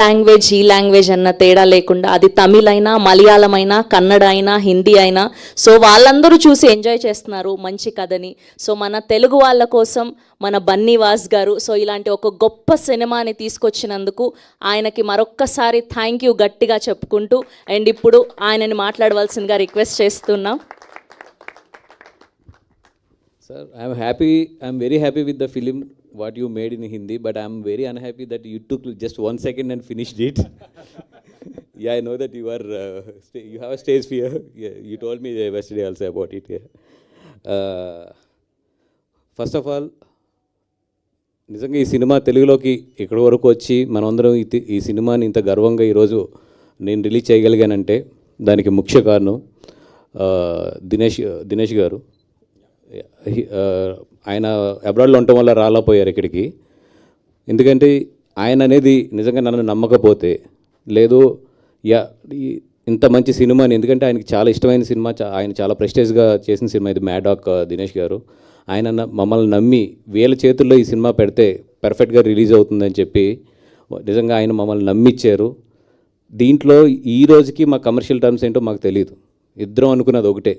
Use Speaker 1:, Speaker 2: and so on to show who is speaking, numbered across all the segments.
Speaker 1: Language ఈ language అన్న తేడా లేకుండా అది తమిళ్ అయినా మలయాళం అయినా కన్నడ అయినా హిందీ అయినా సో వాళ్ళందరూ చూసి ఎంజాయ్ చేస్తున్నారు మంచి కథని. సో మన తెలుగు వాళ్ళ కోసం మన బన్నీవాస్ గారు సో ఇలాంటి ఒక గొప్ప సినిమాని తీసుకొచ్చినందుకు ఆయనకి మరొక్కసారి థ్యాంక్ యూ గట్టిగా చెప్పుకుంటూ అండ్ ఇప్పుడు ఆయనని మాట్లాడవలసిందిగా రిక్వెస్ట్ చేస్తున్నాం.
Speaker 2: Sir, I'm very happy with the film what you made in Hindi, but I'm very unhappy that you took just 1 second and finished it. Yeah, I know that you have a stage fear. Yeah, you told me yesterday also about it. Yeah. First of all, నిజంగా ఈ cinema తెలుగులోకి ఇక్కడి వరకు వచ్చి మనందరం ఈ సినిమాని ఇంత గర్వంగా ఈరోజు నేను రిలీజ్ చేయగలిగానంటే దానికి ముఖ్య కారణం దినేష్ గారు. ఆయన అబ్రాడ్లో ఉండటం వల్ల రాలేకపోయారు ఇక్కడికి. ఎందుకంటే ఆయన అనేది నిజంగా నన్ను నమ్మకపోతే లేదు ఇంత మంచి సినిమాని, ఎందుకంటే ఆయనకి చాలా ఇష్టమైన సినిమా, ఆయన చాలా ప్రెస్టేజ్గా చేసిన సినిమా ఇది మ్యాడ్ డాగ్ దినేష్ గారు. ఆయన మమ్మల్ని నమ్మి వీళ్ళ చేతుల్లో ఈ సినిమా పెడితే పర్ఫెక్ట్గా రిలీజ్ అవుతుందని చెప్పి నిజంగా ఆయన మమ్మల్ని నమ్మిచ్చారు. దీంట్లో ఈ రోజుకి మా కమర్షియల్ టర్మ్స్ ఏంటో మాకు తెలియదు. ఇద్దరం అనుకున్నది ఒకటే,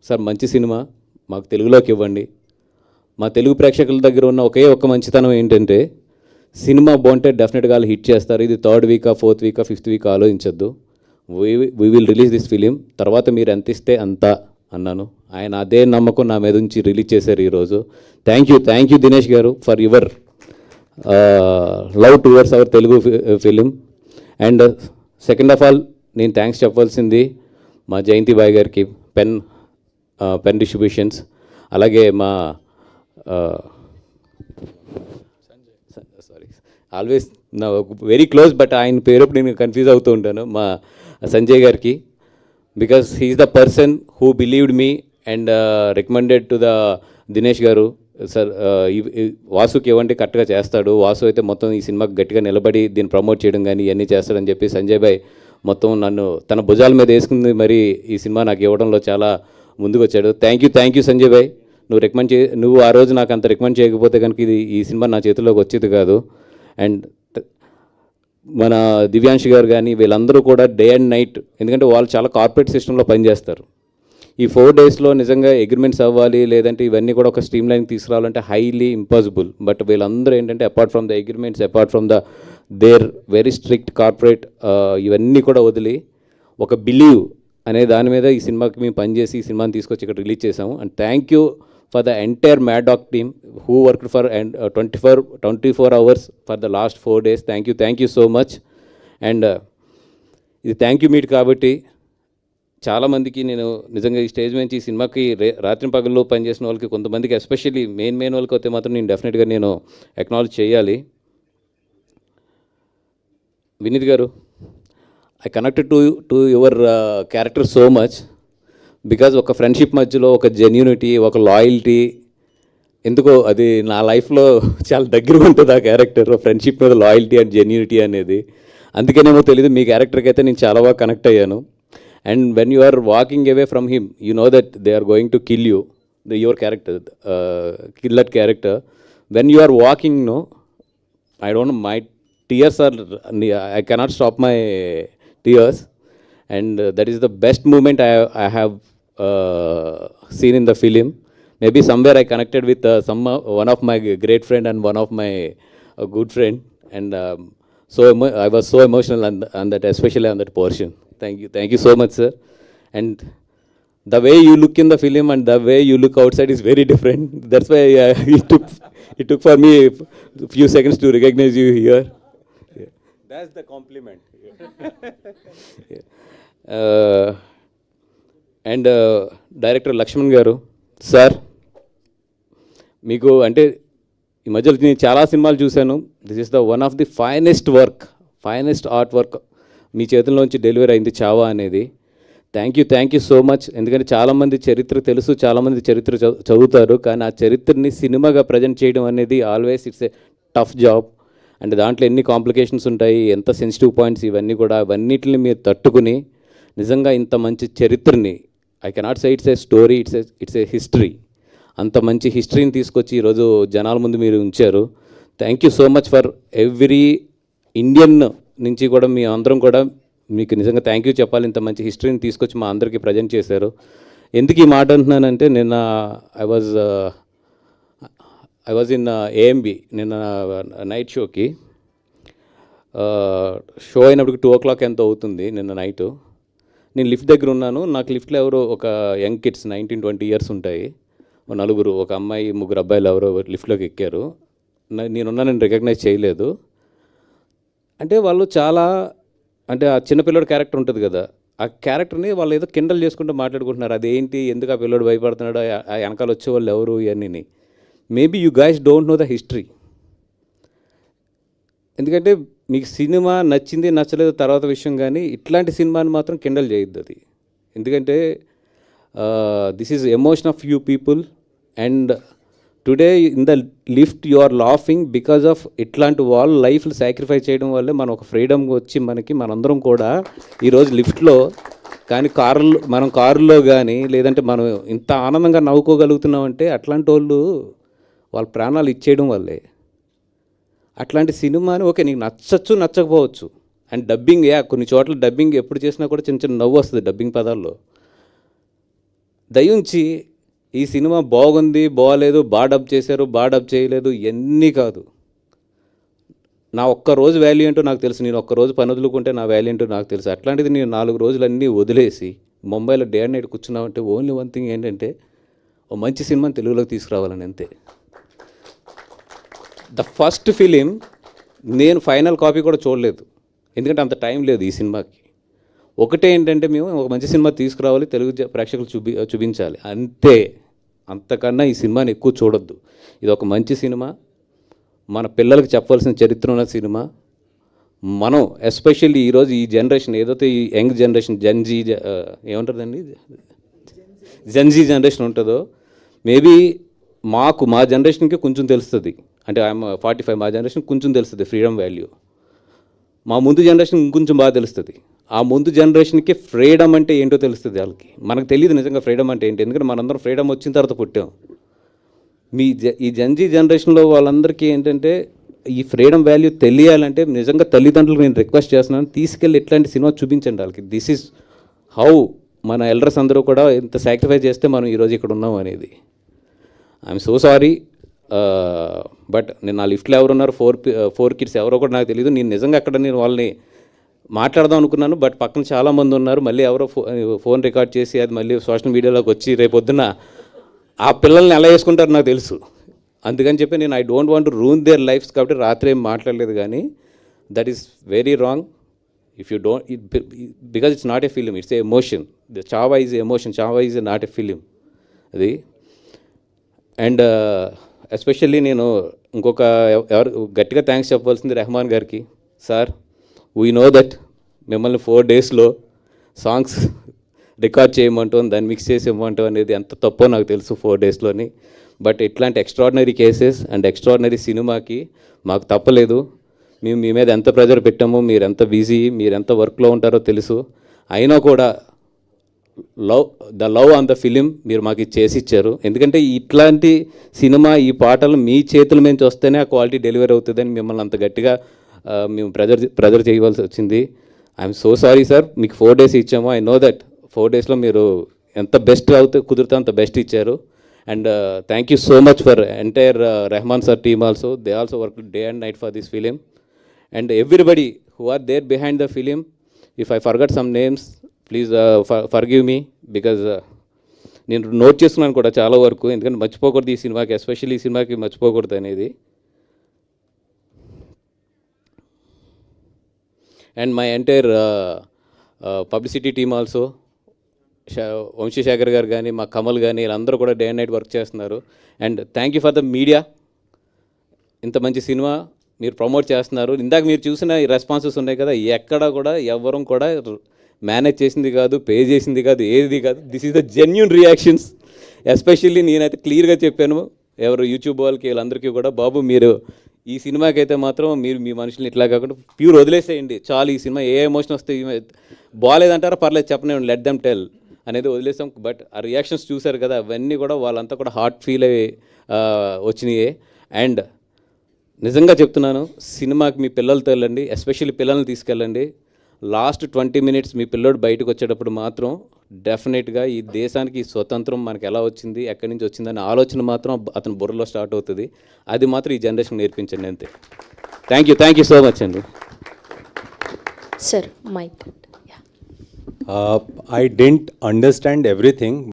Speaker 2: సార్ మంచి సినిమా మాకు తెలుగులోకి ఇవ్వండి. మా తెలుగు ప్రేక్షకుల దగ్గర ఉన్న ఒక్క మంచితనం ఏంటంటే సినిమా బాగుంటే డెఫినెట్గా వాళ్ళు హిట్ చేస్తారు. ఇది 3rd వీకా 4th వీకా 5th వీక్ ఆలోచించద్దు. We will release this film, తర్వాత మీరు ఎంత ఇస్తే అంత అన్నాను. ఆయన అదే నమ్మకం నా మీద నుంచి రిలీజ్ చేశారు ఈరోజు. థ్యాంక్ యూ దినేష్ గారు for your love towards our Telugu film. And second of all నేను థ్యాంక్స్ చెప్పాల్సింది మా జయంతి బాయ్ గారికి, పెన్ డిస్ట్రిబ్యూషన్స్, అలాగే మా ఆల్వేస్ నా వెరీ క్లోజ్ బట్ ఆయన పేరు నేను కన్ఫ్యూజ్ అవుతూ ఉంటాను, మా సంజయ్ గారికి. Because he's the person who believed me and recommended to the Dinesh గారు. సార్ వాసుకి ఇవ్వండి కరెక్ట్గా చేస్తాడు, వాసు అయితే మొత్తం ఈ సినిమాకి గట్టిగా నిలబడి దీన్ని ప్రమోట్ చేయడం కానీ ఇవన్నీ చేస్తాడని చెప్పి సంజయ్ భాయ్ మొత్తం నన్ను తన భుజాల మీద వేసుకుంది. మరి ఈ సినిమా నాకు ఇవ్వడంలో చాలా ముందుకు వచ్చాడు. థ్యాంక్ యూ సంజయ్ భాయ్. నువ్వు ఆ రోజు నాకు అంత రికమెండ్ చేయకపోతే కనుక ఈ సినిమా నా చేతిలోకి వచ్చేది కాదు. అండ్ మన దివ్యాంష్ గారు కానీ వీళ్ళందరూ కూడా డే అండ్ నైట్, ఎందుకంటే వాళ్ళు చాలా కార్పొరేట్ సిస్టంలో పనిచేస్తారు. ఈ 4 డేస్లో నిజంగా అగ్రిమెంట్స్ అవ్వాలి, లేదంటే ఇవన్నీ కూడా ఒక స్ట్రీమ్ లైన్ తీసుకురావాలంటే హైలీ ఇంపాసిబుల్. బట్ వీళ్ళందరూ ఏంటంటే apart from the agreements, apart from the their very strict corporate ఇవన్నీ కూడా వదిలి ఒక బిలీవ్ అనే దాని మీద ఈ సినిమాకి మేము పనిచేసి ఈ సినిమాని తీసుకొచ్చి ఇక్కడ రిలీజ్ చేసాము. And thank you for the entire mad dog team who worked for 24 hours for the last 4 days. Thank you so much. And ఇది థ్యాంక్ యూ మీట్ కాబట్టి చాలామందికి నేను నిజంగా ఈ స్టేజ్ నుంచి ఈ సినిమాకి రాత్రి పగల్లో పనిచేసిన వాళ్ళకి కొంతమందికి ఎస్పెషల్లీ మెయిన్ వాళ్ళకి అయితే మాత్రం నేను డెఫినెట్గా నేను అక్నాలెడ్జ్ చేయాలి. వినీత్ గారు, I connected to your character so much because ఒక ఫ్రెండ్షిప్ మధ్యలో ఒక జెన్యూనిటీ, ఒక లాయల్టీ, ఎందుకో అది నా లైఫ్లో చాలా దగ్గరగా ఉంటుంది ఆ క్యారెక్టర్. ఫ్రెండ్షిప్ మీద లాయల్టీ అండ్ జెన్యూనిటీ అనేది అందుకనేమో తెలియదు, మీ క్యారెక్టర్కి అయితే నేను చాలా బాగా కనెక్ట్ అయ్యాను. And when you are walking away from him you know that they are going to kill you, your character, kill that character. When you are walking no I don't know, my tears are, I cannot stop my tears, and that is the best moment I have seen in the film. Maybe somewhere I connected with one of my great friend and one of my good friend, and I was so emotional on that, especially on that portion. Thank you so much, sir. And the way you look in the film and the way you look outside is very different. That's why it took for me a few seconds to recognize you here.
Speaker 3: That's the compliment.
Speaker 2: And director Lakshman గారు, sir మీకు అంటే ఈ మధ్యలో నేను చాలా సినిమాలు చూశాను. This is the one of the finest art work మీ చేతుల్లోంచి డెలివరీ అయింది చావా అనేది. Thank you so much. ఎందుకంటే చాలామంది చరిత్ర తెలుసు, చాలామంది చరిత్ర చదువుతారు, కానీ ఆ చరిత్రని సినిమాగా ప్రజెంట్ చేయడం అనేది always it's a tough job. And దాంట్లో ఎన్ని కాంప్లికేషన్స్ ఉంటాయి, ఎంత సెన్సిటివ్ పాయింట్స్, ఇవన్నీ కూడా అవన్నిటిని మీరు తట్టుకుని నిజంగా ఇంత మంచి చరిత్రని, I cannot say it's a story, it's a history, అంత మంచి హిస్టరీని తీసుకొచ్చి ఈరోజు జనాల ముందు మీరు ఉంచారు. Thank you so much for every Indian నుంచి కూడా మీ అందరం కూడా మీకు నిజంగా థ్యాంక్ యూ చెప్పాలి. ఇంత మంచి హిస్టరీని తీసుకొచ్చి మా అందరికీ ప్రజెంట్ చేశారు. ఎందుకు ఈ మాట అంటున్నానంటే నిన్న ఐ వాజ్ ఇన్ ఏఎంబి నిన్న నైట్ షోకి. షో అయినప్పటికి 2 o'clock ఎంతో అవుతుంది నిన్న నైటు. నేను లిఫ్ట్ దగ్గర ఉన్నాను. నాకు లిఫ్ట్లో ఎవరో ఒక యంగ్ కిడ్స్ 19-20 years ఉంటాయి, నలుగురు, ఒక అమ్మాయి, 3 అబ్బాయిలు ఎవరో లిఫ్ట్లోకి ఎక్కారు. నేను రికగ్నైజ్ చేయలేదు. అంటే వాళ్ళు చాలా, అంటే ఆ చిన్నపిల్లడు క్యారెక్టర్ ఉంటుంది కదా, ఆ క్యారెక్టర్ని వాళ్ళు ఏదో కిండల్ చేసుకుంటూ మాట్లాడుకుంటున్నారు. అదేంటి, ఎందుకు ఆ పిల్లడు భయపడుతున్నాడు, ఆ వెనకాల వచ్చేవాళ్ళు ఎవరు, ఇవన్నీ. Maybe you guys don't know the history. ఎందుకంటే మీకు సినిమా నచ్చింది నచ్చలేదు తర్వాత విషయం, కానీ ఇట్లాంటి సినిమాని మాత్రం కిండల్ చేయొద్దు అది. ఎందుకంటే this is emotion of you people, and today in the lift you are laughing because of ఇట్లాంటి వాళ్ళు లైఫ్లు సాక్రిఫైస్ చేయడం వల్లే మనం ఒక ఫ్రీడమ్ వచ్చి మనందరం కూడా ఈరోజు లిఫ్ట్లో కానీ మనం కారులో కానీ లేదంటే మనం ఇంత ఆనందంగా నవ్వుకోగలుగుతున్నామంటే అట్లాంటి వాళ్ళు వాళ్ళ ప్రాణాలు ఇచ్చేయడం వల్లే. అట్లాంటి సినిమాని ఓకే నీకు నచ్చచ్చు నచ్చకపోవచ్చు, అండ్ డబ్బింగ్ కొన్ని చోట్ల డబ్బింగ్ ఎప్పుడు చేసినా కూడా చిన్న చిన్న నవ్వు వస్తుంది డబ్బింగ్ పదాల్లో. దయించి ఈ సినిమా బాగుంది బాగలేదు, బాగా డబ్ చేశారు బాగా డబ్ చేయలేదు ఇవన్నీ కాదు. నా ఒక్కరోజు వాల్యూ ఏంటో నాకు తెలుసు. నేను ఒక్కరోజు పని వదులుకుంటే నా వాల్యూ ఏంటో నాకు తెలుసు. అట్లాంటిది నేను 4 రోజులన్నీ వదిలేసి ముంబైలో డే అండ్ నైట్ కూర్చున్నామంటే ఓన్లీ వన్ థింగ్ ఏంటంటే ఓ మంచి సినిమాని తెలుగులోకి తీసుకురావాలని, అంతే. ద ఫస్ట్ ఫిలిం నేను ఫైనల్ కాపీ కూడా చూడలేదు, ఎందుకంటే అంత టైం లేదు ఈ సినిమాకి. ఒకటే ఏంటంటే మేము ఒక మంచి సినిమా తీసుకురావాలి, తెలుగు ప్రేక్షకులు చూపించాలి, అంతే. అంతకన్నా ఈ సినిమాని ఎక్కువ చూడొద్దు. ఇది ఒక మంచి సినిమా, మన పిల్లలకి చెప్పాల్సిన చరిత్ర ఉన్న సినిమా. మనం ఎస్పెషల్లీ ఈరోజు ఈ జనరేషన్ ఏదైతే ఈ యంగ్ జనరేషన్ ఏమంటారండి జెన్జీ జనరేషన్ ఉంటుందో, మేబీ మా జనరేషన్కి కొంచెం తెలుస్తుంది. అంటే ఐఎమ్ 45, మా జనరేషన్ కొంచెం తెలుస్తుంది ఫ్రీడమ్ వాల్యూ. మా ముందు జనరేషన్ ఇంకొంచెం బాగా తెలుస్తుంది. ఆ ముందు జనరేషన్కి ఫ్రీడమ్ అంటే ఏంటో తెలుస్తుంది వాళ్ళకి. మనకు తెలియదు నిజంగా ఫ్రీడమ్ అంటే ఏంటి, ఎందుకంటే మనందరం ఫ్రీడమ్ వచ్చిన తర్వాత పుట్టాం. ఈ జెన్జీ జనరేషన్లో వాళ్ళందరికీ ఏంటంటే ఈ ఫ్రీడమ్ వాల్యూ తెలియాలంటే నిజంగా తల్లిదండ్రులకు నేను రిక్వెస్ట్ చేస్తున్నాను, తీసుకెళ్ళి ఇట్లాంటి సినిమా చూపించండి వాళ్ళకి. దిస్ ఈజ్ హౌ మన ఎల్డర్స్ అందరూ కూడా ఇంత సాక్రిఫైస్ చేస్తే మనం ఈరోజు ఇక్కడ ఉన్నాం అనేది. ఐఎమ్ సో సారీ, బట్ నేను నా లిఫ్ట్లో ఎవరున్నారు, 4 kids ఎవరో కూడా నాకు తెలియదు. నేను నిజంగా అక్కడ నేను వాళ్ళని మాట్లాడదాం అనుకున్నాను, బట్ పక్కన చాలామంది ఉన్నారు. మళ్ళీ ఎవరో ఫోన్ రికార్డ్ చేసి అది మళ్ళీ సోషల్ మీడియాలోకి వచ్చి రేపొద్దున ఆ పిల్లల్ని ఎలా వేసుకుంటారో నాకు తెలుసు. అందుకని చెప్పి నేను I don't want to ruin there lifes, కాబట్టి రాత్రి ఏం మాట్లాడలేదు. కానీ that is very wrong. If you don't, because it's not a film, it's a emotion. The Chhaava is emotion, Chhaava is not a film అది. అండ్ ఎస్పెషల్లీ నేను ఇంకొక ఎవరు గట్టిగా థ్యాంక్స్ చెప్పవలసింది రెహమాన్ గారికి. సార్, వీ నో దట్ మిమ్మల్ని 4 daysలో సాంగ్స్ రికార్డ్ చేయమంటాం, దాన్ని mix చేసి ఇవ్వమంటాం అనేది ఎంత తప్పో నాకు తెలుసు 4 daysలోని. బట్ ఇట్లాంటి ఎక్స్ట్రాడినరీ కేసెస్ అండ్ ఎక్స్ట్రాడినరీ సినిమాకి మాకు తప్పలేదు. మేము మీ మీద ఎంత ప్రెజర్ పెట్టామో, మీరు ఎంత బిజీ, మీరు ఎంత వర్క్లో ఉంటారో తెలుసు. అయినా కూడా the love on the film మీరు మాకు చేసి ఇచ్చారు. ఎందుకంటే ఇట్లాంటి సినిమా, ఈ పాటలు మీ చేతుల నుంచి వస్తేనే ఆ క్వాలిటీ డెలివరీ అవుతుందని మిమ్మల్ని అంత గట్టిగా మేము ప్రెజర్ చేయవలసి వచ్చింది. I'm so sorry sir. మీకు 4 days ఇచ్చాము. ఐ నో దట్ 4 daysలో మీరు ఎంత బెస్ట్ కుదిరితే అంత బెస్ట్ ఇచ్చారు. And thank you so much for entire Rahman sir team also. They also work day and night for this film. And everybody who are there behind the film, if I forgot some names please forgive me, because నేను note చేసుకున్నాను కూడా చాలా వరకు, ఎందుకంటే మర్చిపోకూడదు ఈ సినిమాకి, especially ఈ సినిమాకి మర్చిపోకూడదు అనేది. And my entire publicity team also, Vamsi Sekhar గారు కానీ, మా కమల్ కానీ, వీళ్ళందరూ కూడా డే అండ్ నైట్ వర్క్ చేస్తున్నారు. And thank you for the media. ఇంత మంచి సినిమా మీరు ప్రమోట్ చేస్తున్నారు. ఇందాక మీరు చూసిన ఈ రెస్పాన్సెస్ ఉన్నాయి కదా, ఎక్కడ కూడా ఎవ్వరం కూడా మేనేజ్ చేసింది కాదు, పే చేసింది కాదు, ఏది కాదు. This is the genuine reactions. Especially నేనైతే క్లియర్గా చెప్పాను ఎవరు యూట్యూబ్ వాళ్ళకి, వీళ్ళందరికీ కూడా, బాబు మీరు ఈ సినిమాకి అయితే మాత్రం మీరు మీ మనుషుల్ని ఇట్లా కాకుండా ప్యూర్ వదిలేసేయండి చాలు. ఈ సినిమా ఏ ఎమోషన్ వస్తే బాగాలేదంటారా పర్లేదు చెప్పనివ్వండి, లెట్ దెమ్ టెల్ అనేది వదిలేసాం. బట్ ఆ రియాక్షన్స్ చూశారు కదా, అవన్నీ కూడా వాళ్ళంతా కూడా హార్ట్ ఫీల్ అయ్యి వచ్చినాయి. అండ్ నిజంగా చెప్తున్నాను, సినిమాకి మీ పిల్లలతో వెళ్ళండి, ఎస్పెషల్లీ పిల్లల్ని తీసుకెళ్ళండి. లాస్ట్ 20 మినిట్స్ మీ పిల్లోడు బయటకు వచ్చేటప్పుడు మాత్రం డెఫినెట్గా ఈ దేశానికి ఈ స్వతంత్రం మనకు ఎలా వచ్చింది, ఎక్కడి నుంచి వచ్చిందనే ఆలోచన మాత్రం అతని బుర్రలో స్టార్ట్ అవుతుంది. అది మాత్రం ఈ జనరేషన్ నేర్పించండి అంతే. థ్యాంక్ యూ సో మచ్ అండి.
Speaker 1: Sir mic.
Speaker 3: I didn't understand everything,